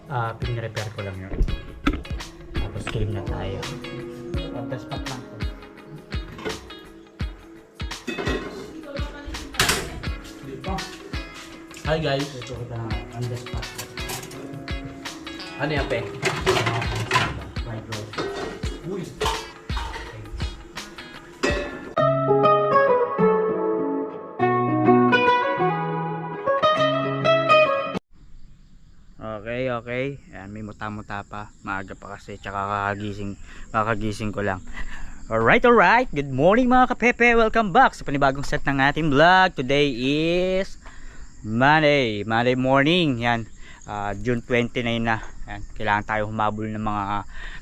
Pinrepair ko lang yun. Tapos game na tayo. On the spot lang to. Hi guys. Ito kita on the spot. Ano yan, pe? Fried rice. Uy. Okay. Ayan, may muta-muta pa. Maaga pa kasi. Tsaka kakagising ko lang. Alright. Good morning mga kapepe. Welcome back sa panibagong set ng ating vlog. Today is Monday morning. Yan. June 29 na. Yan. Kailangan tayo humabol ng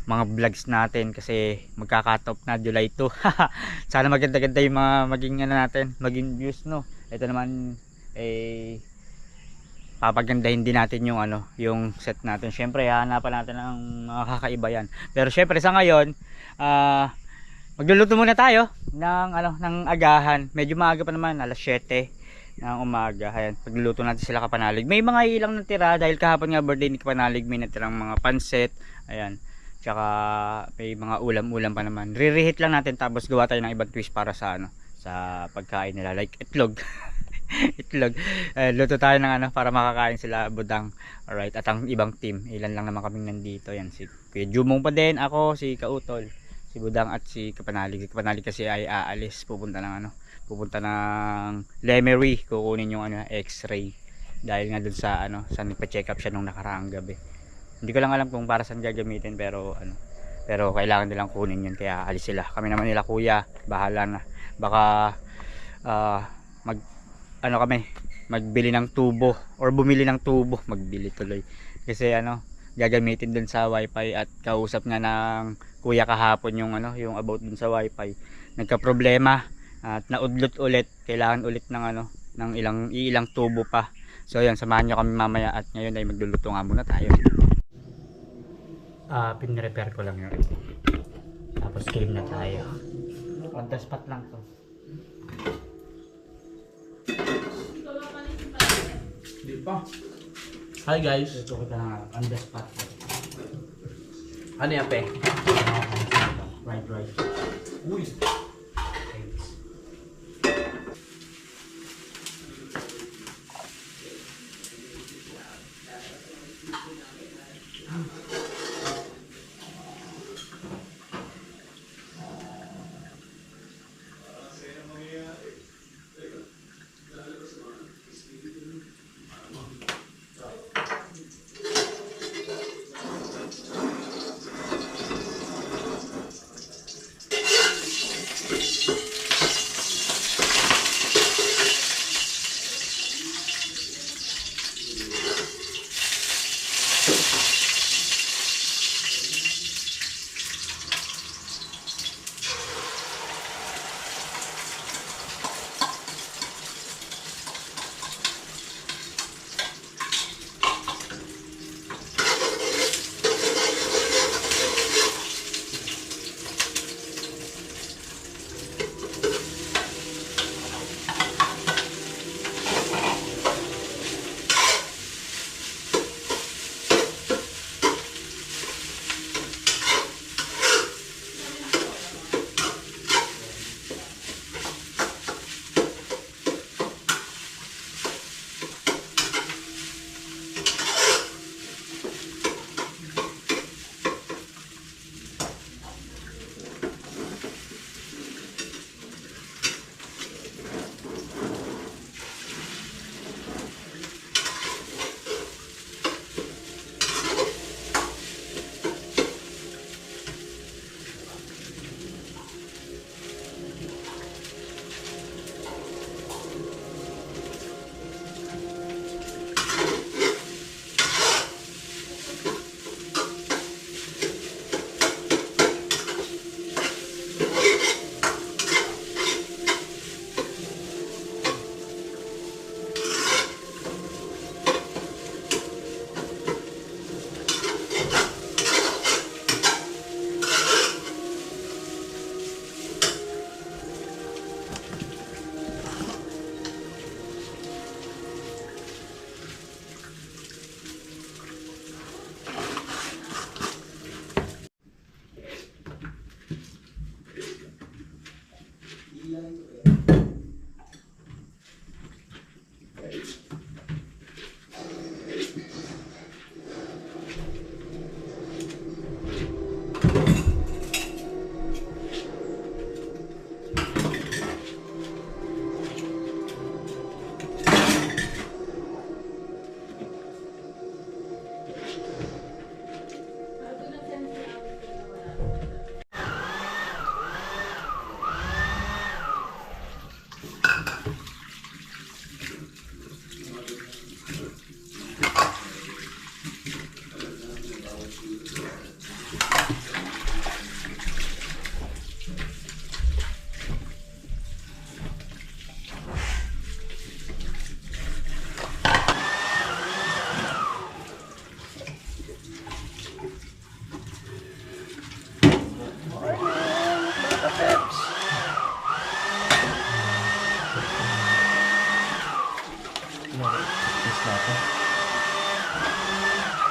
mga vlogs natin kasi magkakatop na July 2. Sana maganda-ganda yung mga maging views, no. Ito naman papagandahin din natin yung set natin. Syempre hahanapan natin ng mga kakaiba yan. Pero syempre sa ngayon, magluluto muna tayo ng agahan. Medyo maaga pa naman, alas 7 ng umaga. Ayan, pagluluto natin sila Kapanalig. May mga ilang natira dahil kahapon nga birthday ni Kapanalig, may natirang mga pansit. Ayan. Tsaka may mga ulam-ulam pa naman. Re-reheat lang natin tapos gawa tayo ng ibang twist para sa sa pagkain nila, like itlog. Itlog. Luto tayo ng para makakain sila Budang. Alright, at ang ibang team, ilan lang naman kaming nandito. Yan, si Kuya Jumong pa din, ako, si Kautol, si Budang at si Kapanalig. Si Kapanalig kasi ay aalis, pupunta ng Lemery, kukunin yung x-ray dahil nga dun sa sa nagpa-check up siya nung nakaraang gabi. Hindi ko lang alam kung para saan gagamitin, pero pero kailangan nilang kunin yun, kaya alis sila. Kami naman nila kuya, bahala na. Baka kami magbili ng tubo or bumili ng tubo, magbili tuloy kasi gagamitin dun sa wifi. At kausap nga ng kuya kahapon yung about dun sa wifi, nagka-problema at naudlot ulit, kailangan ulit ng ilang tubo pa. So yan, samahan nyo kami mamaya at ngayon ay magluluto nga muna tayo. Pinrepair ko lang yun, tapos game na tayo. On the spot lang to. Di pa. Hi guys. Ito kita on the spot. Ano yan, pe? Fried rice. Uy.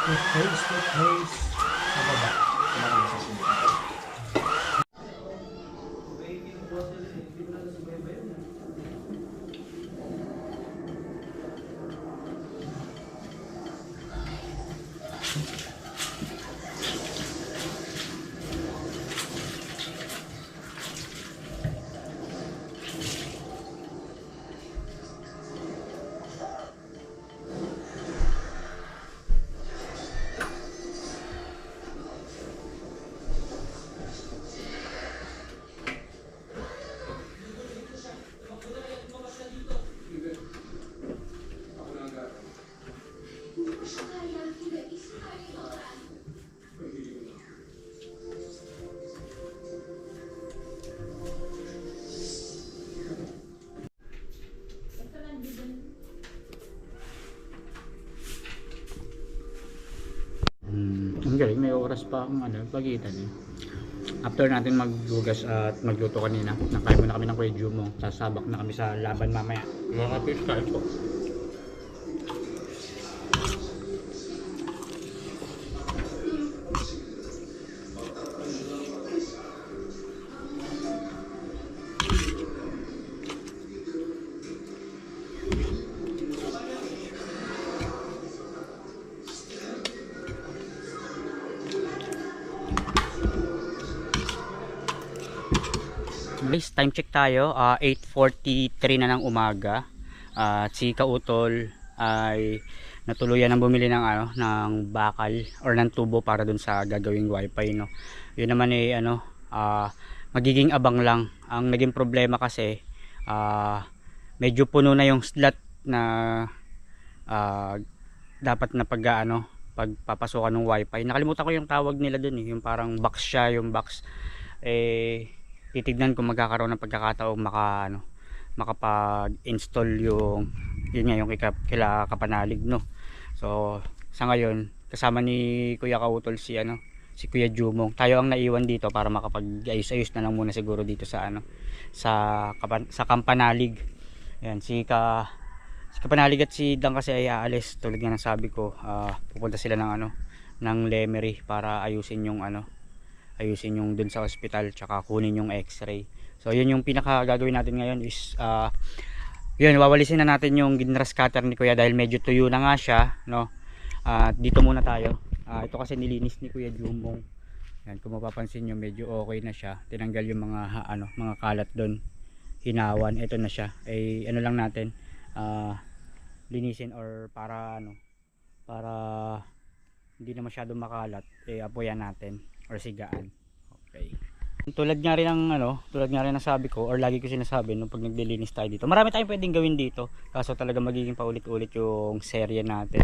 Toothpaste. Sa baba. Marami sa sila. Ang galing, may oras pa akong pagitan eh. After natin maghugas at magluto kanina, nakain muna kami ng Kuya Jumo. Sasabak na kami sa laban mamaya. Mga fish kain po. Guys, time check tayo. 8:43 na ng umaga. At si Kautol ay natuluyan ng bumili ng ng bakal or ng tubo para dun sa gagawing wifi, no. Yun naman eh magiging abang lang. Ang naging problema kasi medyo puno na yung slot na dapat na pagpapasukan ng wifi. Nakalimutan ko yung tawag nila dun eh, yung parang box siya, yung box titignan kung magkakaroon ng pagkakataong makapag-install yung kila kapanalig, no. So sa ngayon kasama ni Kuya Kautol si Kuya Jumong. Tayo ang naiwan dito para makapag-ayos-ayos na lang muna siguro dito sa sa Kampanalig. Ayan, si Kapanalig at si Dang kasi ay aalis, tulad nga ng sabi ko. Pupunta sila ng Lemery para ayusin yung dun sa ospital, tsaka kunin yung x-ray. So yun yung pinaka gagawin natin ngayon is yun, wawalisin na natin yung ginras cutter ni Kuya dahil medyo tuyo na nga siya, no. Dito muna tayo. Ito kasi nilinis ni Kuya Jumong. Yan, kung mapapansin nyo medyo okay na siya. Tinanggal yung mga kalat doon, hinawan. Ito na siya. Lang natin linisin or para hindi na masyadong makalat, apoyan natin or sigaan. Okay. Tulad nga rin ng sabi ko, or lagi ko sinasabi nung pag naglilinis tayo dito, marami tayong pwedeng gawin dito, kaso talaga magiging paulit-ulit yung serye natin.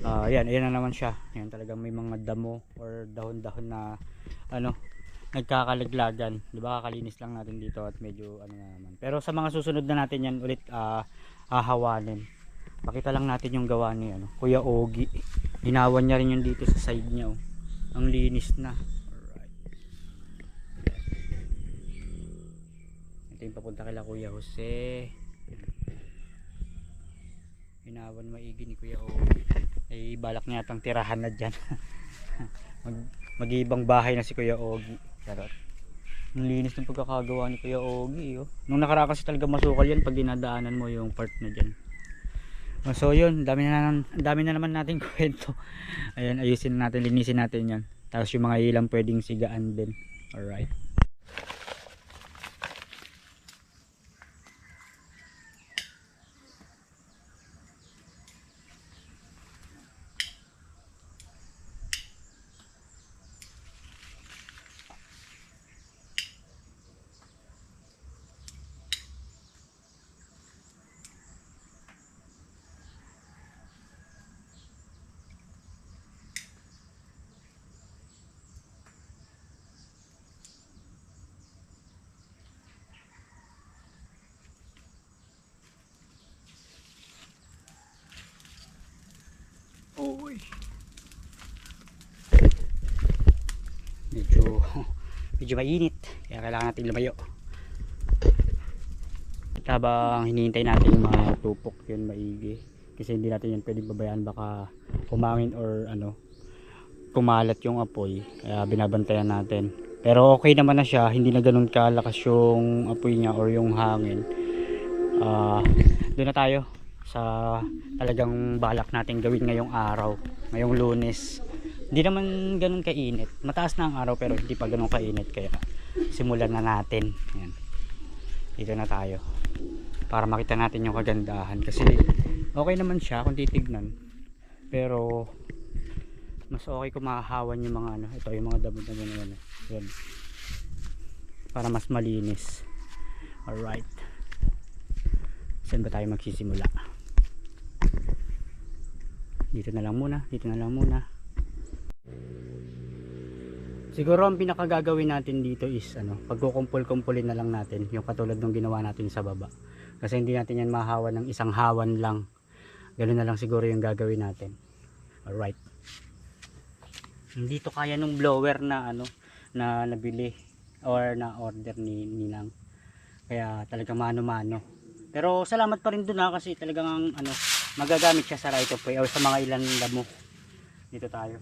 Ayan na naman siya. Ayan, talagang may mga damo or dahon-dahon na nagkakalaglagan, di ba? Kakalinis lang natin dito at medyo na naman. Pero sa mga susunod na natin yan ulit hahawanin. Pakita lang natin yung gawa ni Kuya Ogi. Ginawan niya rin yun dito sa side niya, oh. Ang linis na. Ito yung papunta kila Kuya Jose. Hinawan maigi ni Kuya Ogi. Balak niya atang tirahan na dyan. Mag-ibang bahay na si Kuya Ogi. Charot. Ang linis ng pagkakagawa ni Kuya Ogi, oh. Nung nakaraan kasi talaga masukal yan pag dinadaanan mo yung part na dyan. So yun, dami na naman natin kwento. Ayan, ayusin natin, linisin natin yan. Tapos yung mga ilang pwedeng sigaan din. Alright. Uy. Medyo mainit, kaya kailangan natin lumayo. Habang hinihintay natin yung mga tupok yun maigi, kasi hindi natin yan pwedeng babayaan, baka humangin or kumalat yung apoy, kaya binabantayan natin. Pero okay naman na siya, hindi na ganun kalakas yung apoy niya or yung hangin. Doon na tayo sa talagang balak natin gawin ngayong araw, ngayong Lunes. Hindi naman ganun kainit, mataas na ang araw pero hindi pa ganun kainit, kaya simulan na natin. Ayan. Dito na tayo para makita natin yung kagandahan, kasi okay naman siya kung titignan, pero mas okay kung mahahawan yung mga ano, ito yung mga damo-damo na yan. Yan, para mas malinis. Alright, saan ba tayo magsisimula? Dito na lang muna, dito na lang muna. Siguro ang pinakagagawin natin dito is ano, pagkukumpul-kumpulin na lang natin yung katulad ng ginawa natin sa baba, kasi hindi natin yan mahawan ng isang hawan lang. Ganun na lang siguro yung gagawin natin. Alright, hindi to kaya nung blower na ano, na nabili or na order ni Ninang, kaya talagang mano-mano. Pero salamat pa rin dun kasi talagang ano, magagamit siya sa right of way or sa mga ilan damo. Dito tayo.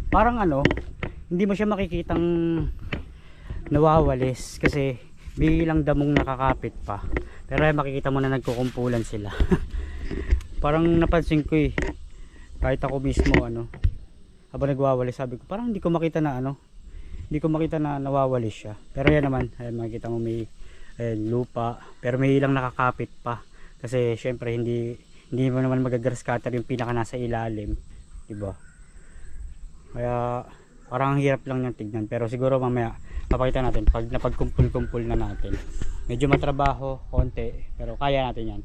Parang ano, hindi mo siya makikitang nawawalis kasi bilang damong nakakapit pa, pero ay makikita mo na nagkukumpulan sila. Parang napansin ko kahit ako mismo ano, habang nagwawalis, sabi ko parang hindi ko makita na ano, hindi ko makita na nawawalis siya. Pero yan naman, ayan, makikita mo may lupa, pero may ilang nakakapit pa kasi syempre hindi mo naman magagrass cutter yung pinaka nasa ilalim, diba? Kaya parang ang hirap lang niyang tignan, pero siguro mamaya papakita natin pag napagkumpul-kumpul na natin. Medyo matrabaho konti pero kaya natin yan.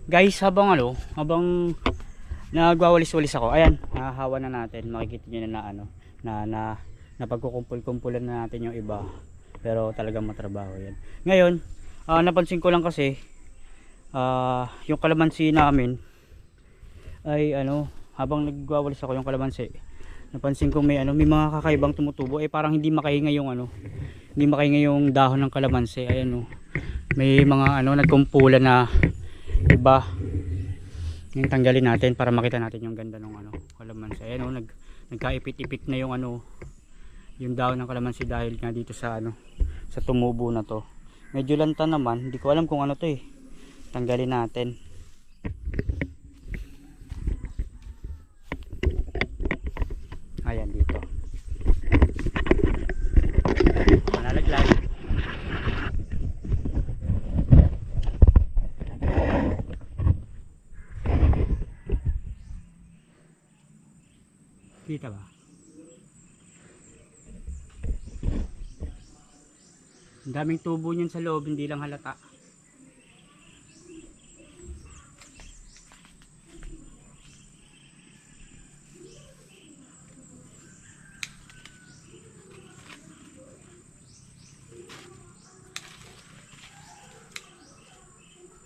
Guys, habang nagwawalis-walis ako, ayan, nahahawa na natin. Makikita niyo na napagkukumpul-kumpulan na natin yung iba, pero talagang matrabaho yan. Ngayon, napansin ko lang kasi yung kalamansi namin ay habang nagwawalis ako yung kalamansi, napansin ko may mga kakaibang tumutubo, parang hindi makahinga yung dahon ng kalamansi. Ayan may mga nagkumpulan na iba. Yung tanggalin natin para makita natin yung ganda ng kalamansi. Ayan nagkaipit-ipit na yung yung dahon ng kalamansi dahil nga dito sa sa tumubo na to. Medyo lanta naman, hindi ko alam kung ano to tanggalin natin. Ayan dito. Ang daming tubo niyan sa loob, hindi lang halata.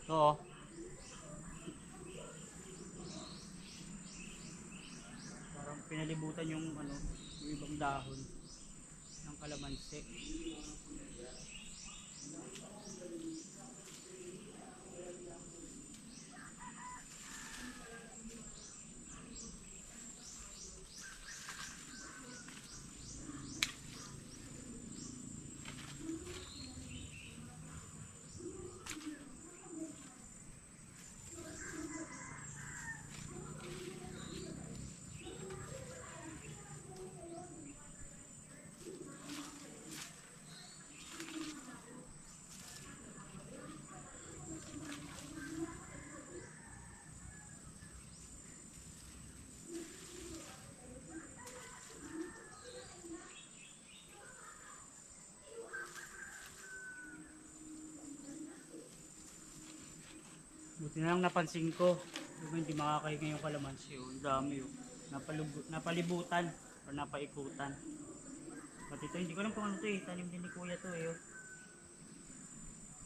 Oo. Parang pinalibutan yung ano, yung ibang dahon ng kalamansi. Buti na lang napansin ko, diba hindi makakahinga yung kalamansi, oh. Ang dami, oh. Napalibutan o napaikutan. Pati ito, hindi ko alam kung ano ito eh, tanim din ni kuya to eh, oh.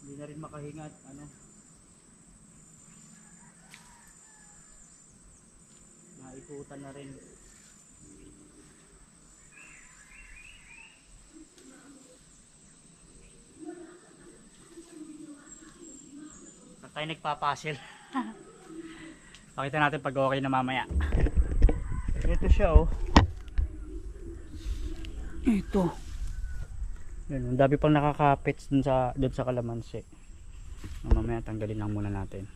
Hindi na rin makahinga at ano, naikutan na rin. Tayo nagpapasil. Pakita natin pag okay na mamaya. Ito siya, oh. Ito. Yan, ang dami pang nakakapit doon sa kalamansi. Mamaya tanggalin lang muna natin.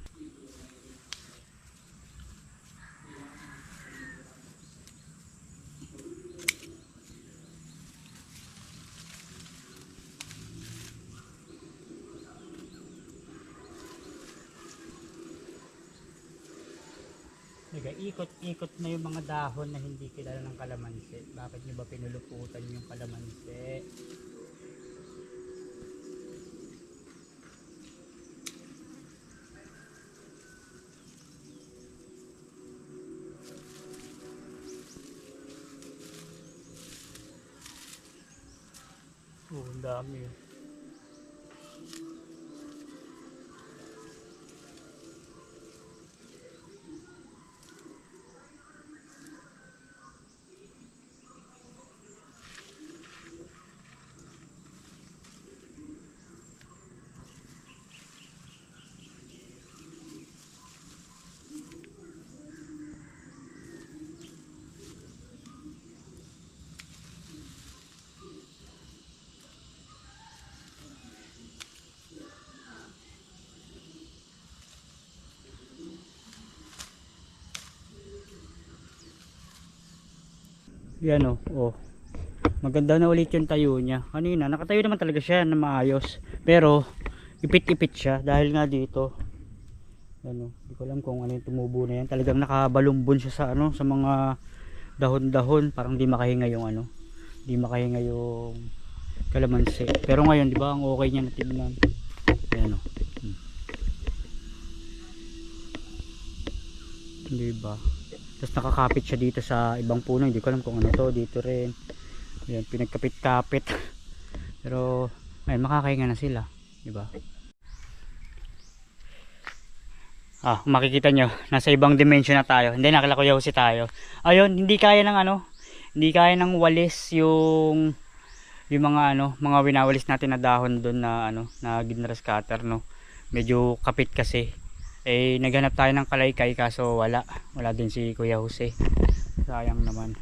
Ikot-ikot na yung mga dahon na hindi kilala ng kalamansi. Bakit nyo ba pinuluputan yung kalamansi? Oh, ang dami. Yan, oh. Oh. Maganda na ulit yung tayo niya. Kanina nakatayo naman talaga siya na maayos. Pero ipit-ipit siya dahil nga dito. Ano, hindi ko alam kung ano yung tumubo na yan. Talagang nakabalumbon siya sa ano, sa mga dahon-dahon, parang di makahinga yung ano. Di makahinga yung kalamansi. Pero ngayon, di ba, ang okay niya na tingnan. Ayan, oh. Di ba? Tapos nakakapit siya dito sa ibang puno, hindi ko alam kung ano to, dito rin. Ayan, pinagkapit-kapit. Pero ayun, makakahinga na sila, di ba? Ah, makikita nyo, nasa ibang dimension na tayo. Hindi, nakala ko Yahoo tayo. Ayun, hindi kaya ng ano, hindi kaya ng walis yung mga ano, mga winawalis natin na dahon doon na ano, na ginra scatter, no. Medyo kapit kasi. Eh naghanap tayo ng kalaykay kaso wala din si Kuya Jose, sayang naman.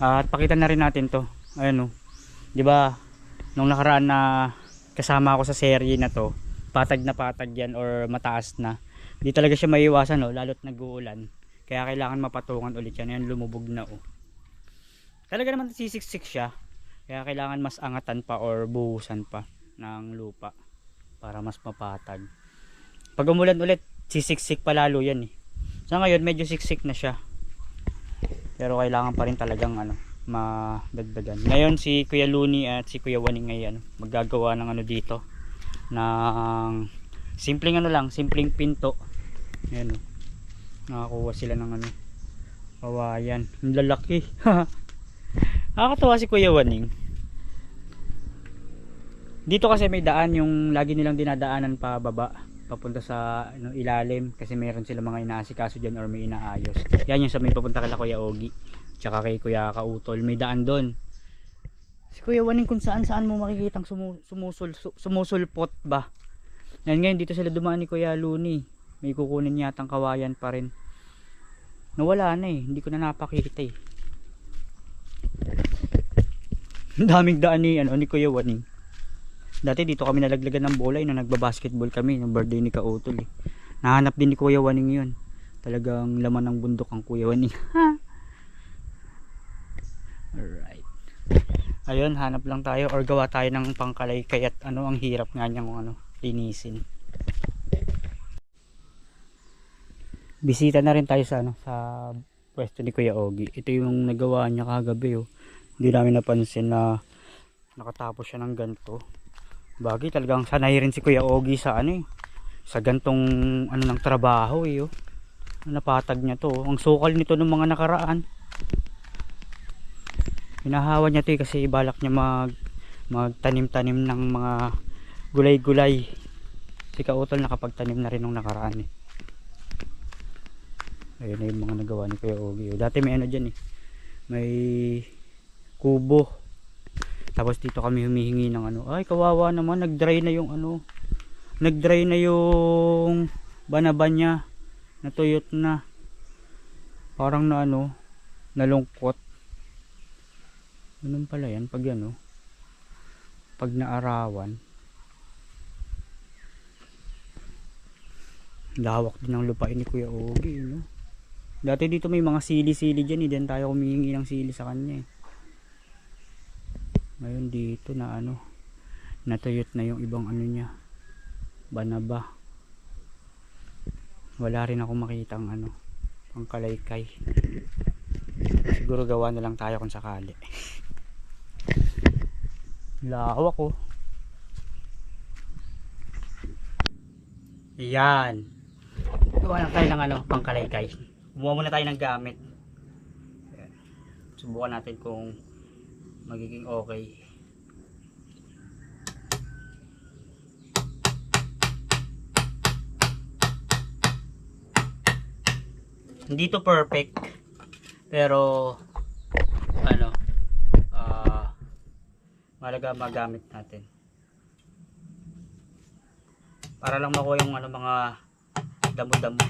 At pakita na rin natin to, ayun, oh. Di ba nung nakaraan na kasama ako sa serye na to, patag na patag yan or mataas na, di talaga siya maiiwasan, oh, lalo't nag-uulan, kaya kailangan mapatungan ulit yan. Yan, lumubog na, oh. Talaga naman sisiksik siya, kaya kailangan mas angatan pa or buhusan pa ng lupa para mas mapatag. Pag umulan ulit, sisiksik pa lalo yan, eh. Sa ngayon medyo siksik na siya, pero kailangan pa rin talagang ano, madagdagan. Ngayon si Kuya Luni at si Kuya Waning ngayon maggagawa ng ano dito ng simpleng ano lang, simpleng pinto. Ayan oh. Nakakuha sila ng ano kawayan. Ang lalaki. Nakakatawa si Kuya Waning. Dito kasi may daan yung lagi nilang dinadaanan pa baba papunta sa ano, ilalim kasi meron sila mga inaasikaso dyan or may inaayos. Yan yung sa may papunta kay Kuya Ogi tsaka kay Kuya Kautol, may daan doon. Si Kuya Waning kung saan mo makikitang sumusulpot ba. Yan ngayon dito sila dumaan ni Kuya Luni. May kukunin yatang kawayan pa rin. Nawala na eh, hindi ko na napakita eh. Ang daming daan ni ano ni Kuya Waning. Dati dito kami nalaglagan ng bola nung nagba-basketball kami ng birthday ni Kautol eh. Nahanap din ni Kuya Waning 'yun. Talagang laman ng bundok ang Kuya Waning. Alright. Ayun, hanap lang tayo or gawa tayo ng pangkalay kaya't ano ang hirap nga niyang ano, linisin. Bisita na rin tayo sa ano, sa pwesto ni Kuya Ogi. Ito yung nagawa niya kagabi oh. Hindi namin napansin na nakatapos siya ng ganto. Bagay talagang sanay rin si Kuya Ogi sa ano eh, sa gantong ano ng trabaho eh oh. Napatag niya to. Ang sukal nito ng mga nakaraan. Hinahawa niya to eh, kasi balak niya magtanim-tanim ng mga gulay-gulay. Si Kautol nakapagtanim na rin nung nakaraan eh. Ayun na yung mga nagawa ni Kuya Ogi. Dati may ano dyan eh, may kubo. Tapos dito kami humihingi ng ano. Ay kawawa naman, nag-dry na yung ano, nag-dry na yung banaban niya, natuyot na. Parang na ano, nalungkot. Ganun pala yan pag ano, pag naarawan. Lawak din ng lupain ni Kuya Ogi no? Dati dito may mga sili-sili dyan eh, dyan tayo humihingi ng sili sa kanya eh. Ngayon dito na ano, natuyot na yung ibang ano niya, banaba. Wala rin ako makitang ano, pangkalaykay. Siguro gawa na lang tayo kung sakali. Lawak oh. Yan. Gawa na tayo ng ano, pangkalaykay. Kumuha muna tayo ng gamit. Yan. Subukan natin kung magiging okay. Hindi to perfect pero ano malaga magamit natin para lang makuha yung ano, mga damo-damo.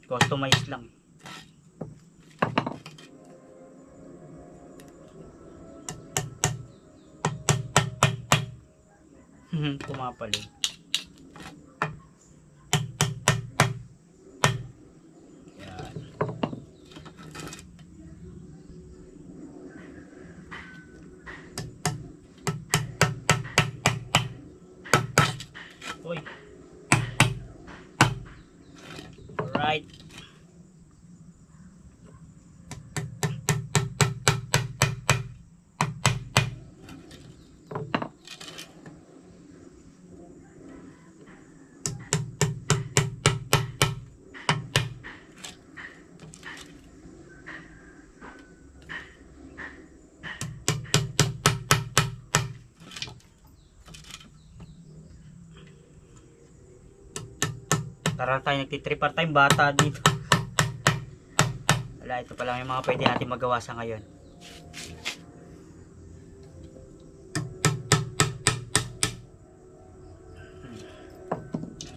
Customize lang. Pumapalin. Yan. Uy. Alright. Tara tayo, nagtitrip tayong bata dito. Wala, ito pa lang yung mga pwede natin magawa sa ngayon.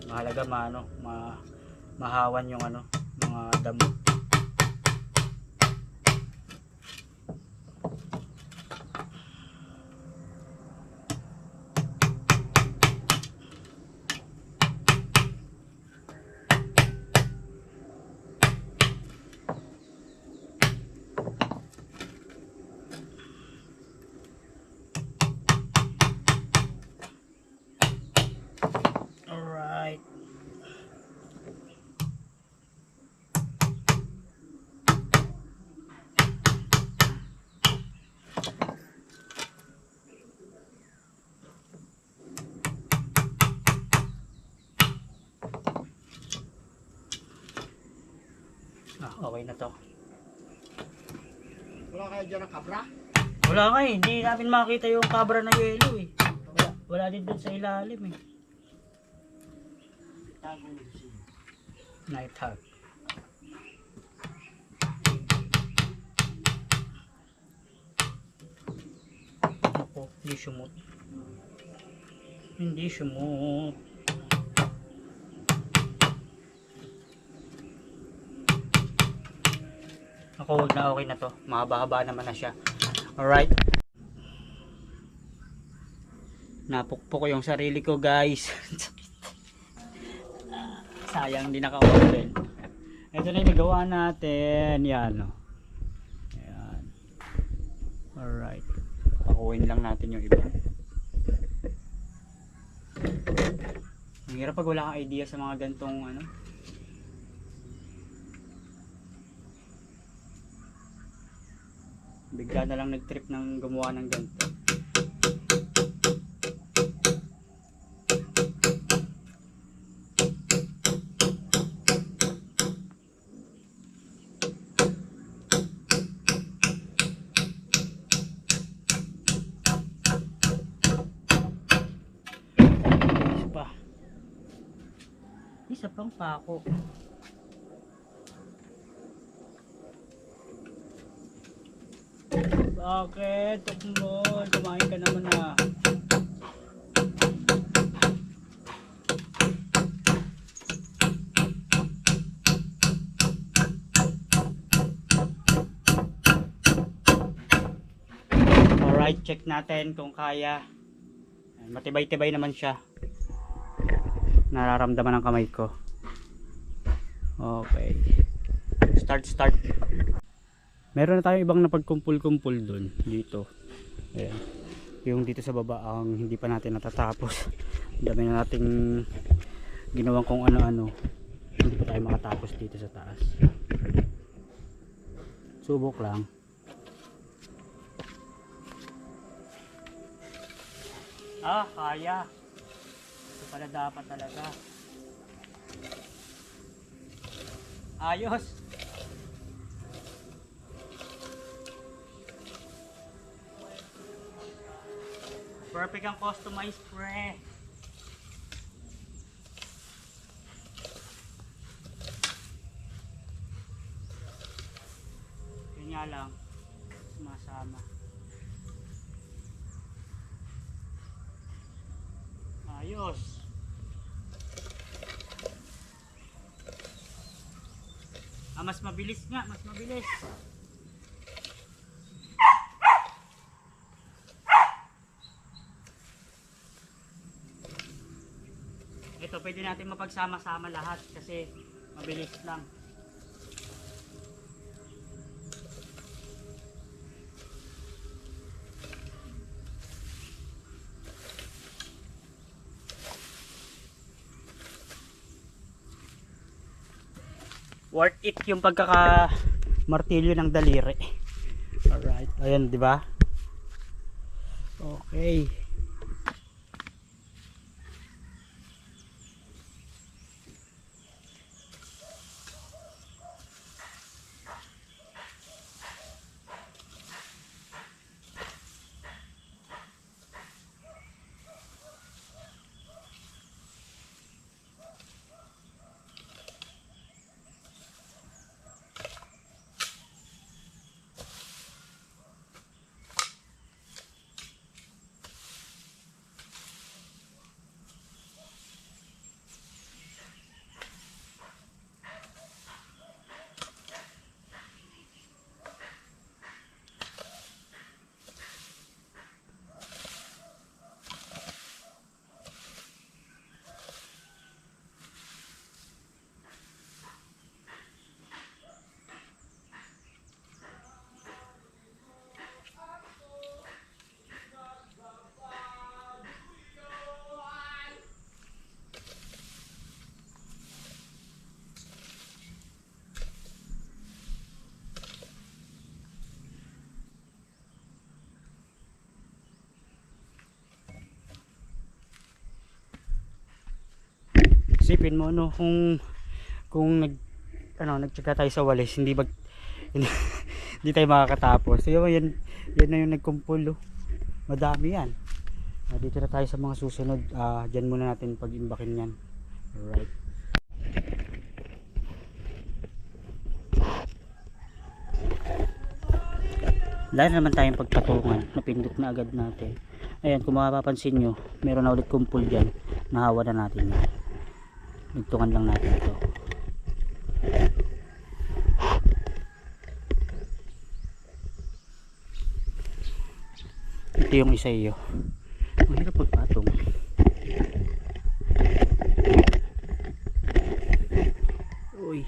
Mahalaga mahawan yung ano, mga damo. na to. Wala kayo dyan ng kabra? Wala nga eh, hindi namin makita yung cabra na yellow eh. Wala din doon sa ilalim eh. Tago nyo siya. Night hawk. Ako, hindi sumot. Hindi sumot. Ako, wag na, okay na to. Mahaba-haba naman na siya. Alright. Napukpok ko yung sarili ko, guys. Sayang, hindi naka-open. Ito na yung nagawa natin. Yan, oh. Yan. Alright. Pakuhin lang natin yung iba. Ang hirap pag wala kang idea sa mga gantong ano. Bigla na lang nag-trip ng gumawa ng ganito. Isa pang pako. Bakit? Tukmol, kumain ka naman na. Alright, check natin kung kaya. Matibay-tibay naman siya. Nararamdaman ng kamay ko. Okay. Start. Meron na tayong ibang napagkumpul-kumpul dun dito. Ayan. Yung dito sa baba ang hindi pa natin natatapos. Dami na nating ginawang kung ano-ano. Hindi pa tayo makatapos dito sa taas. Subok lang. Kaya. Ito pala dapat talaga. Ayos. Perfect ang customized pre. Yun nga lang. Sumasama. Ayos. Mas mabilis nga, mas mabilis. Ito pwede natin mapagsama-sama lahat kasi mabilis lang. Worth it yung pagkaka martilyo ng daliri. Alright, ayan, di ba? Okay. Isipin mo no kung nagtsaga tayo sa walis, hindi Hindi tayo makakatapos. So yan na yung nagkumpul, oh. Madami yan. Dito na tayo sa mga susunod. Diyan muna natin pag-imbakin yan. Alright. Wala na naman tayong pagpatungan. Napindot na agad natin. Ayan, kung mapapansin nyo, meron na ulit kumpul dyan. Nahawa na natin yan. Nagtungan lang natin ito. Ito yung isa iyo. Ang hirap pagpatong. Uy.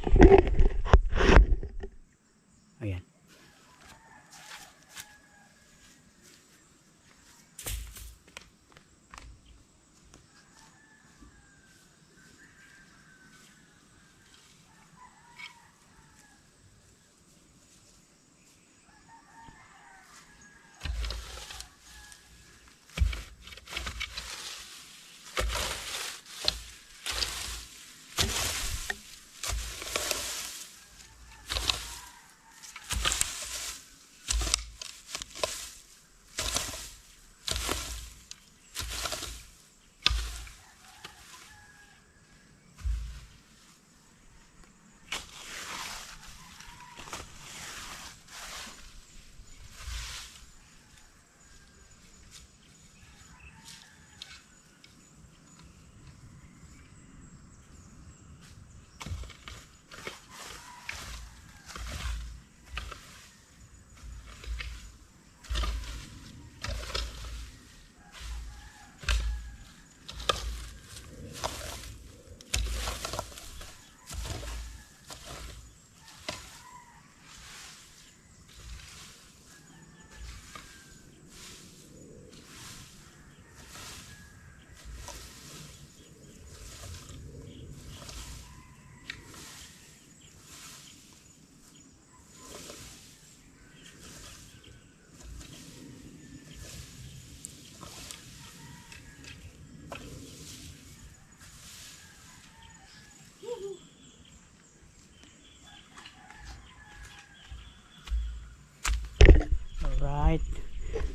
Ayan. Alright.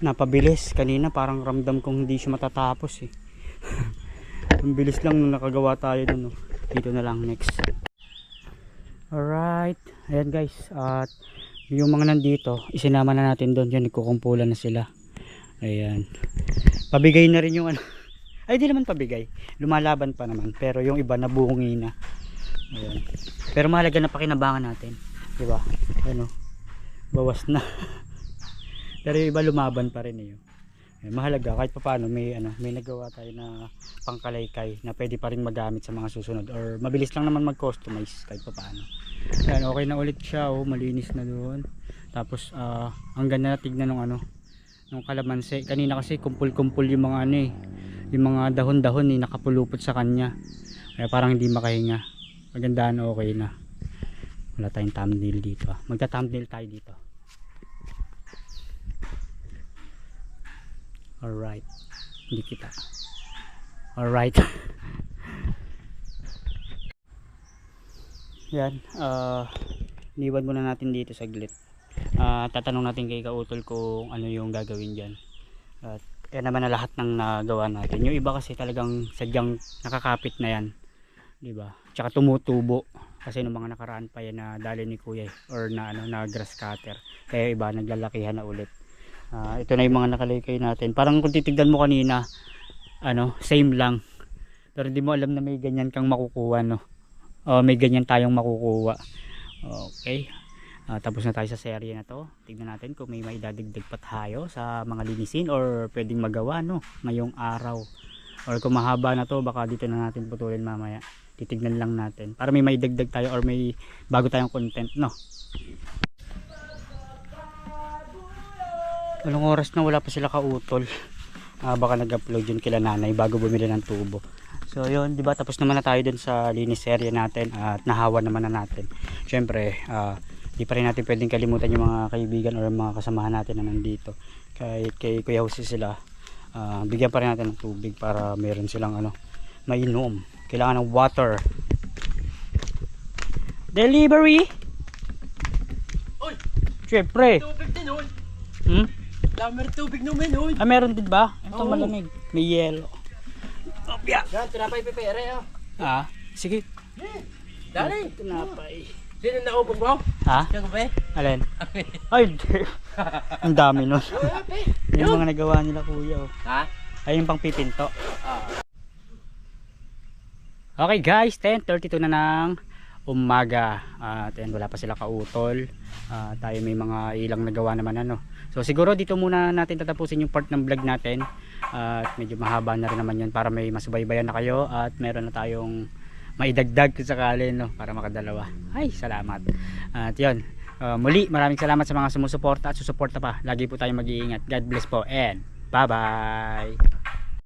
Napabilis. Kanina parang ramdam kong hindi siya matatapos eh. Ang bilis lang nung nakagawa tayo dun. Oh. Dito na lang next. Alright. Ayan guys. At yung mga nandito, isinama na natin doon. Yan, nagkukumpulan na sila. Ayan. Pabigay na rin yung ano. Ay, di naman pabigay. Lumalaban pa naman. Pero yung iba nabungi na. Ayan. Pero mahalaga na pakinabangan natin. Diba? Ano? Bawas na. Pero yung iba lumaban pa rin eh. Mahalaga kahit pa paano may may nagawa tayo na pangkalaykay na pwede pa rin magamit sa mga susunod or mabilis lang naman mag-customize kahit pa paano. Ayan, okay na ulit siya, oh, malinis na doon. Tapos ang ganda na tignan ng kalamansi. Kanina kasi kumpul-kumpul yung mga yung mga dahon-dahon nakapulupot sa kanya. Kaya parang hindi makahinga. Maganda na, okay na. Wala tayong thumbnail dito. Magta-thumbnail tayo dito. Alright. Hindi kita. Alright. Yan. Iniwan muna natin dito saglit. Tatanong natin kay Kautol kung ano yung gagawin dyan. At yan naman na lahat ng nagawa natin. Yung iba kasi talagang sadyang nakakapit na yan. Diba? Tsaka tumutubo. Kasi nung mga nakaraan pa yan na dali ni Kuya or na grass cutter. Kaya iba naglalakihan na ulit. Ito na yung mga nakalaykay natin. Parang kung titignan mo kanina, same lang. Pero hindi mo alam na may ganyan kang makukuha, no? May ganyan tayong makukuha. Okay. Tapos na tayo sa serye na to. Tignan natin kung may maidadagdag pa tayo sa mga linisin or pwedeng magawa, no? Ngayong araw. Or kung mahaba na to, baka dito na natin putulin mamaya. Titignan lang natin. Para may maidagdag tayo or may bago tayong content, no? Anong oras na wala pa sila Kautol? Baka nag-upload yun kila nanay bago bumili ng tubo. So yun, diba? Tapos naman na tayo dun sa linis area natin at nahawa naman na natin. Syempre, di pa rin natin pwedeng kalimutan yung mga kaibigan or mga kasamahan natin na nandito. Kahit kay Kuya Jose sila, bigyan pa rin natin ng tubig para meron silang mainom. Kailangan ng water. Delivery! Oy! Siyempre. Tubig din, oy. Hmm? Lamer tubig naman, oy. Ah, meron din ba? Ito Oo. malamig. May yelo. Opya. Yan, tinapay pipere, oh. Ah, sige. Dali. Tinapay. Sino naubog mo? Ha? Yan ko ba eh? Alin? Ay, hindi. Ang dami nun. Yung mga nagawa nila kuya. Oh. Ha? Ay, yung pang pipinto. Ah. Okay guys, 10:32 na ng umaga. At yan, wala pa sila kautol. Tayo may mga ilang nagawa naman ano. So siguro dito muna natin tatapusin yung part ng vlog natin. At medyo mahaba na rin naman yun para may masubaybayan na kayo. At meron na tayong maidagdag kung sakali, no, para makadalawa. Ay, salamat. At yun, muli maraming salamat sa mga sumusuporta at susuporta pa. Lagi po tayong mag-iingat. God bless po and bye bye.